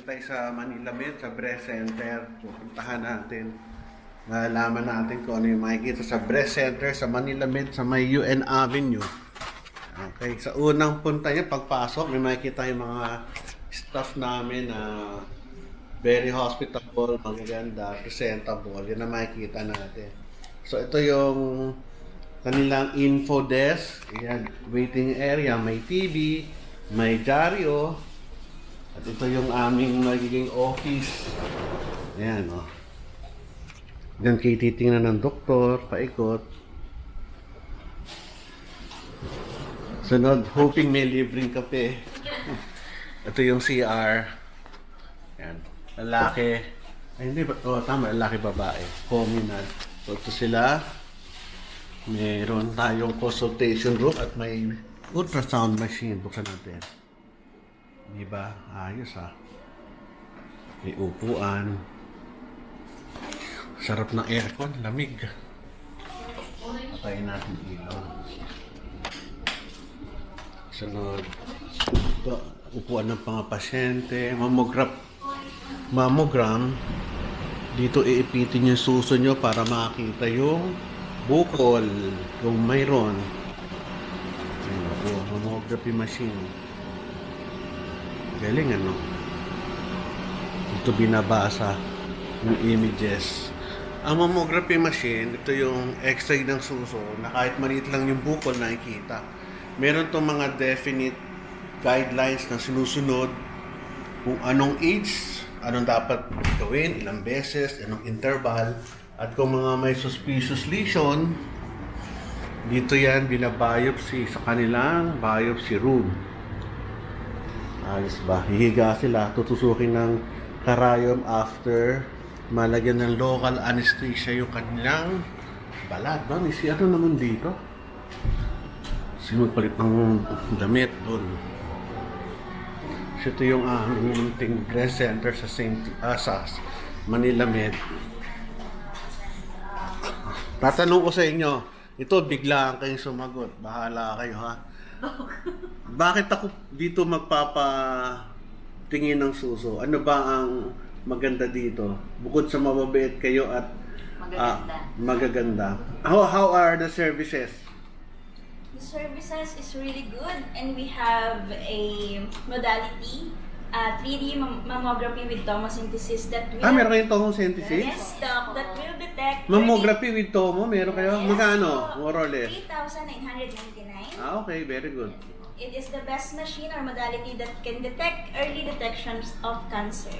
tayo sa Manila Med, sa breast center. So, puntahan natin. Malalaman natin kung ano yung makikita sa breast center sa Manila Med, sa may UN Avenue. Okay, sa unang punta niya, pagpasok, may makikita yung mga staff namin na very hospitable, magaganda, presentable. Yan ang makikita natin. So, ito yung kanilang info desk. Ayan, waiting area, may TV, may dyaryo. At ito yung aming magiging office. Ayan, o. Diyan kayo titingnan ng doktor, paikot. Sunod, hoping may libreng kape. Ito yung CR. Ayan, lalaki. Ay, hindi ba? Oh, tama, lalaki, babae. Communal. So, ito sila. Meron tayong consultation room at may ultrasound machine. Buksan natin. Diba? Ayos ha. May upuan. Sarap ng aircon. Lamig. Patayin natin ilaw. Sunod. Ito, upuan ng mga pasyente. Mammogram. Dito iipitin yung suso nyo para makita yung bukol. Kung mayroon. Mammography machine. Galing ano. Ito binabasa yung images. Ang mammography machine, ito yung x-ray ng suso na kahit maliit lang yung bukol nakikita. Meron tong mga definite guidelines na sinusunod kung anong age, anong dapat gawin, ilang beses, anong interval, at kung mga may suspicious lesion, dito yan binabiopsy sa kanilang biopsy room. Ayos ba? Hihiga sila, tutusukin ng karayom after malagyan ng local anesthesia yung kanilang balat. Ba? May si ano naman dito? Magpalit ng damit doon. So, ito yung munting breast center sa Manila Med. Tatanong ko sa inyo, ito biglaan kayong sumagot. Bahala kayo ha. Bakit ako dito magpapatingin ng suso? Ano ba ang maganda dito? Bukod sa mababait kayo at magaganda. How are the services? The services is really good and we have a modality 3D mammography with tomosynthesis that will... meron kayong tomosynthesis? Yes, Doc, that will detect... Mammography with tomo? Meron kayo? Yes, magkano? So, more or less? 3,999. Okay, very good. It is the best machine or modality that can detect early detections of cancer.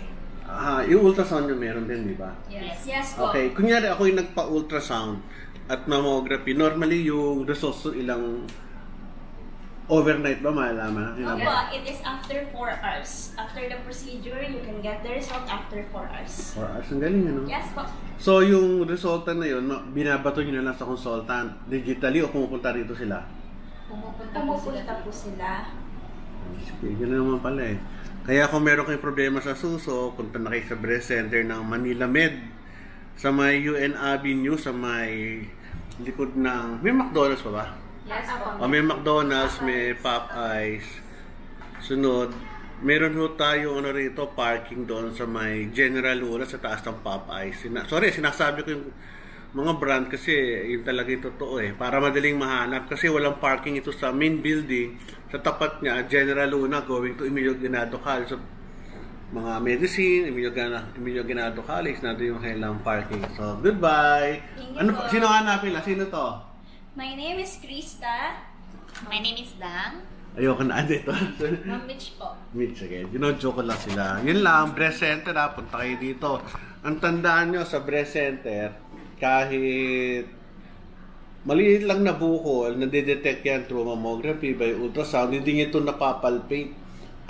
Yung ultrasound nyo meron din, di ba? Yes. Yes po. Okay, kunyari ako yung nagpa-ultrasound at mammography, normally yung results ilang overnight ba malalaman? Opo, it is after 4 hours. After the procedure, you can get the result after 4 hours. 4 hours? Ang galing, ano? Yes po. So, yung resulta na yun, binabato nyo na lang sa consultant digitally o pumupunta rito sila? Pumupunta po sila. Sige, yun naman pala eh. Kaya kung meron kayong problema sa suso, punta na kayo sa breast center ng Manila Med. Sa may UN Avenue, sa may likod ng... May McDonald's pa ba? Yes po. May McDonald's, may Popeyes. Sunod, meron ho tayo rito, parking doon sa may General Ura sa taas ng Popeyes. Sinasabi ko yung mga brand kasi yun talaga yung totoo eh. Para madaling mahanap kasi walang parking ito sa main building. Sa tapat niya, General Luna going to Emilio Aguinaldo College. So, mga medicine, Emilio Aguinaldo College, natin yung kailang parking. So, goodbye! Sino hanapin lang? Sino to? My name is Krista. My name is Dang. Ayoko na dito. Ma'am Mitch po. Mitch, again. Joke lang sila. Yun lang, breast center ha. Punta kayo dito. Ang tandaan nyo sa breast center, kahit maliit lang na bukol, nadidetect yan through mammography by ultrasound, hindi nyo ito napapalpate.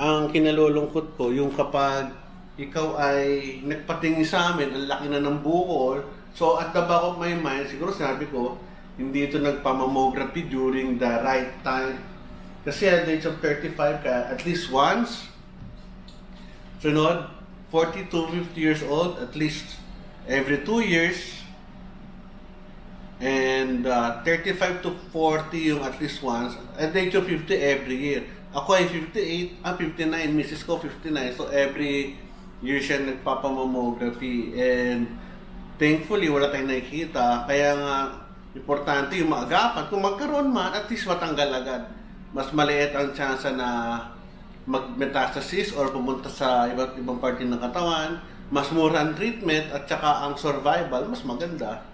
Ang kinalulungkot ko, yung kapag ikaw ay nagpatingin sa amin, ang laki na ng bukol, so at the back of my mind, siguro sabi ko, hindi ito nagpa-mammography during the right time. Kasi at the age of 35 ka, at least once. Sunod, 40 to 50 years old, at least every 2 years. And 35 to 40 yung at least once. At the age of 50 every year. Ako ay 58, 59, Mrs. ko 59. So every years siya nagpapamamography and thankfully wala tayong nakikita. Kaya nga, importante yung maagapan. Kung magkaroon man, at least matanggal agad. Mas maliit ang chance na mag-metastasis or pumunta sa iba't ibang parte ng katawan. Mas mura ang treatment at saka ang survival, mas maganda.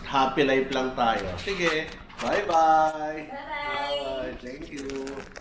Happy life lang tayo. Sige, bye-bye! Bye-bye! Thank you!